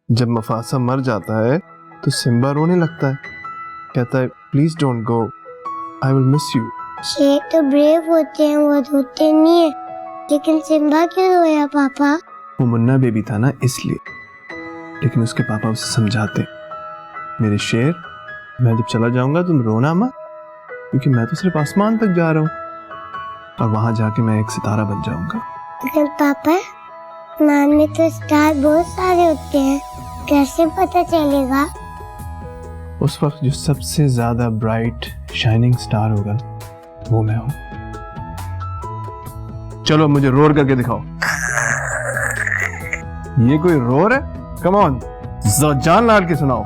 जब मुफासा मर जाता है तो सिम्बा रोने लगता है, कहता है please don't go, I will miss you. शेर तो ब्रेव होते हैं, वो रोते नहीं है, लेकिन सिम्बा क्यों रोया पापा? वो मुन्ना बेबी था ना इसलिए, लेकिन उसके पापा उसे समझाते, मेरे शेर मैं जब चला जाऊंगा तुम रोना मत, क्योंकि मैं तो सिर्फ आसमान तक जा रहा हूँ और वहां जाके मैं एक सितारा बन जाऊंगा। लेकिन पापा आसमान में तो स्टार बहुत सारे होते हैं, कैसे पता चलेगा? उस वक्त जो सबसे ज्यादा ब्राइट शाइनिंग स्टार होगा वो मैं हूं। चलो मुझे रोर करके दिखाओ। ये कोई रोर है? कम ऑन, जान लाल के सुनाओ।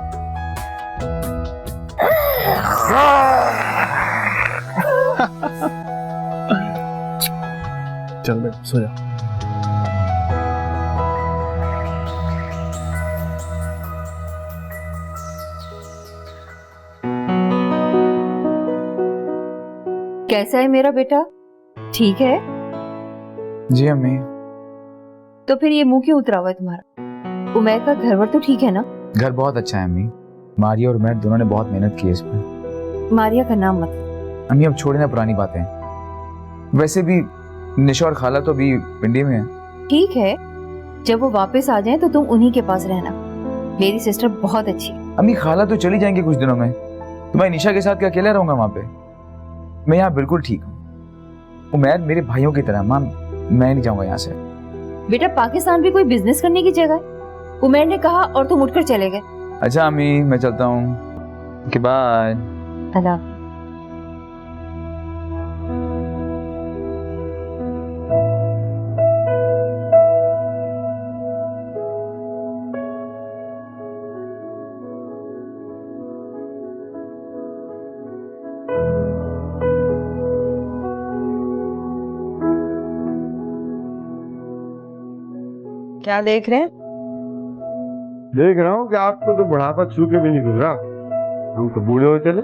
चल बेटा सो जा। कैसा है मेरा बेटा? ठीक है? जी अम्मी। तो फिर ये मुंह क्यों उतरा हुआ है तुम्हारा? उमैर का घर वर तो ठीक है ना? घर बहुत अच्छा है अम्मी, मारिया और उमैर दोनों ने बहुत मेहनत की है इसमें। मारिया का नाम मत। अम्मी अब छोड़े ना पुरानी बातें, वैसे भी निशा और खाला तो अभी पिंडी में है। ठीक है, जब वो वापस आ जाएं तो तुम उन्हीं के पास रहना। मेरी सिस्टर बहुत अच्छी। अम्मी खाला तो चली जाएंगे कुछ दिनों में, तो मैं निशा के साथ क्या अकेला रहूंगा वहां पे? मैं यहाँ बिल्कुल ठीक हूँ। उमैर मेरे भाइयों की तरह, मां मैं नहीं जाऊंगा यहाँ से। बेटा पाकिस्तान भी कोई बिजनेस करने की जगह है। उमैर ने कहा और तुम उठकर चले गए। अच्छा अम्मी मैं चलता हूँ, बाय। अल्लाह। क्या देख रहे हैं? देख रहा हूँ कि आपको तो बुढ़ापा छू के भी नहीं गुजरा, हम तो बूढ़े हो चले।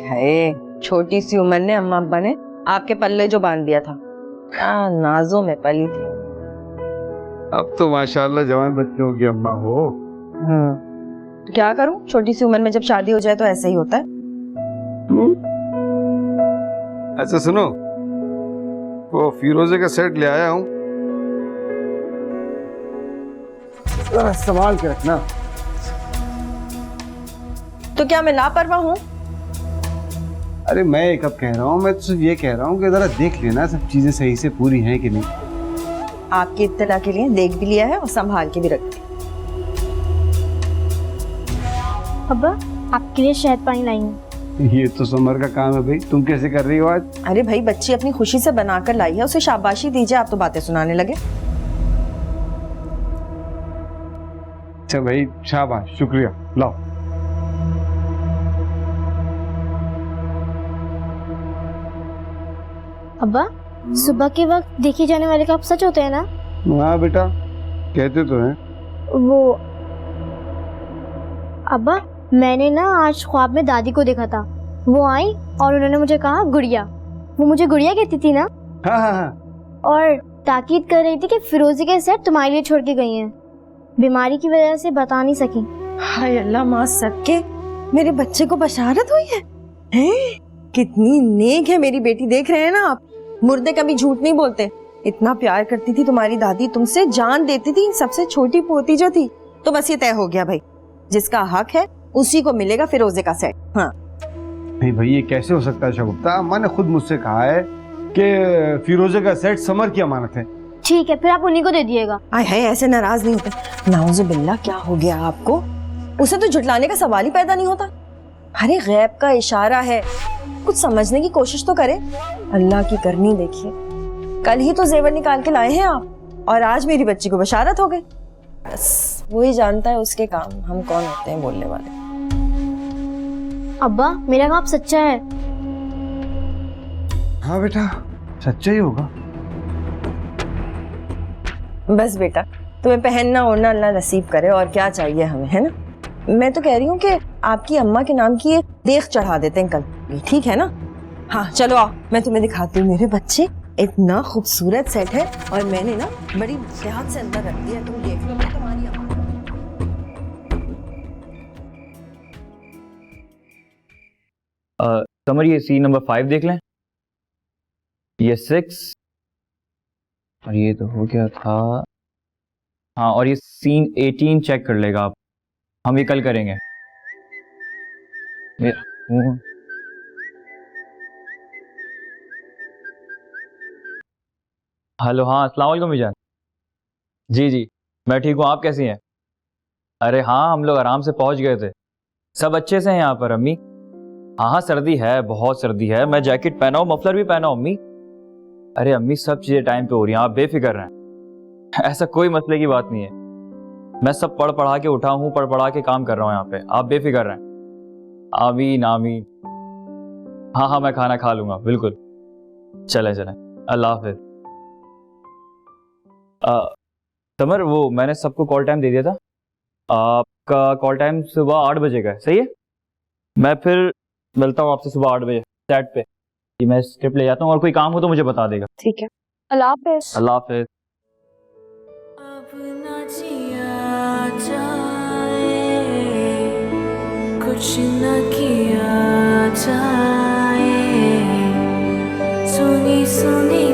है छोटी सी उम्र ने अम्मा अब्बा ने आपके पल्ले जो बांध दिया था, क्या नाजों में पली थी। अब तो माशाल्लाह जवान बच्चों की अम्मा हो। तो क्या करूं, छोटी सी उम्र में जब शादी हो जाए तो ऐसे ही होता है। अच्छा सुनो, वो फिरोजे का सेट ले आया हूँ, जरा संभाल के रखना। तो क्या मैं लापरवाह हूँ? अरे मैं कब कह रहा हूँ, मैं तो सिर्फ ये कह रहा हूँ कि जरा देख लेना सब चीजें सही से पूरी हैं कि नहीं। आपकी इत्तला के लिए देख भी लिया है और संभाल के भी रख दिया। अब्बा आपके लिए शहद पानी लाई हूँ। ये तो समर का काम है भाई, तुम कैसे कर रही हो आज? अरे भाई बच्ची अपनी खुशी से बनाकर लाई है, उसे शाबाशी दीजिए, आप तो बातें सुनाने लगे। अच्छा भाई शाबाश, शुक्रिया, लाओ। अब्बा सुबह के वक्त देखे जाने वाले कब सच होते हैं ना? हाँ बेटा कहते तो हैं। वो अब्बा मैंने ना आज ख्वाब में दादी को देखा था, वो आई और उन्होंने मुझे कहा गुड़िया, वो मुझे गुड़िया कहती थी ना। हाँ हाँ हाँ। और ताकीद कर रही थी कि फिरोजी के सेट तुम्हारे लिए छोड़ के गई हैं, बीमारी की वजह से बता नहीं सकी। हाय अल्लाह माँ सबके, मेरे बच्चे को बशारत हुई है। हैं? कितनी नेक है मेरी बेटी, देख रहे हैं ना आप, मुर्दे कभी झूठ नहीं बोलते। इतना प्यार करती थी तुम्हारी दादी, तुमसे जान देती थी, सबसे छोटी पोती जो थी। तो बस ये तय हो गया भाई, जिसका हक है उसी को मिलेगा फिरोजे का सेट। हाँ नहीं भाई ये कैसे हो सकता है शगुफ्ता, अम्मा ने खुद मुझसे कहा है कि फिरोजे का सेट समर की अमानत है। ठीक है फिर आप उन्हीं को दे दिएगा। आय हाय ऐसे नाराज नहीं होते। नाउजुबिल्लाह, क्या हो गया आपको? उसे तो झुटलाने का सवाल ही पैदा नहीं होता। अरे गैब का इशारा है, कुछ समझने की कोशिश तो करे। अल्लाह की करनी देखिए, कल ही तो जेवर निकाल के लाए हैं आप और आज मेरी बच्ची को बशारत हो गई। बस वही जानता है उसके काम, हम कौन होते हैं बोलने वाले। अब्बा मेरा ख्वाब सच्चा है। हाँ बेटा सच्चा ही होगा। बस बेटा तुम्हें पहनना ओढ़ना अल्लाह नसीब करे, और क्या चाहिए हमें, है ना। मैं तो कह रही हूँ कि आपकी अम्मा के नाम की एक देख चढ़ा देते हैं कल, ठीक है ना। हाँ चलो आओ, मैं तुम्हें दिखाती हूँ मेरे बच्चे, इतना खूबसूरत सेट है और मैंने ना बड़ी ध्यान से अंदर रख दिया, तुम देख लो। मैं तुम्हारी अम्मा समर ये सीन नंबर 5 देख लें, ये 6 और ये तो हो गया था। हाँ, और ये सीन 18 चेक कर लेगा आप, हम ये कल करेंगे। मेरा फोन हेलो, हाँ अस्सलाम वालेकुम मीजान। जी जी मैं ठीक हूँ, आप कैसी हैं? अरे हाँ, हम लोग आराम से पहुँच गए थे, सब अच्छे से हैं यहाँ पर। अम्मी हाँ हाँ सर्दी है, बहुत सर्दी है, मैं जैकेट पहना हूँ, मफलर भी पहना हूँ अम्मी। अरे अम्मी सब चीज़ें टाइम पे हो रही हैं, आप बेफिक्र रहें, ऐसा कोई मसले की बात नहीं है। मैं सब पढ़ पढ़ा के उठा हूँ, पढ़ पढ़ा के काम कर रहा हूँ यहाँ पे, आप बेफिक्र रहें। आमीन आमीन। हाँ हाँ मैं खाना खा लूँगा बिल्कुल। चले चले, अल्लाह हाफिज। समर वो मैंने सबको कॉल टाइम दे दिया था, आपका कॉल टाइम सुबह 8 बजे का है, सही है? मैं फिर मिलता हूँ आपसे सुबह 8 बजे सेट पे। कि मैं स्क्रिप्ट ले जाता हूँ और कोई काम हो तो मुझे बता देगा। ठीक है। अल्लाह हाफिज। अल्लाह हाफिज। अब न जिया जाए, कुछ न किया जाए, सुनी सुनी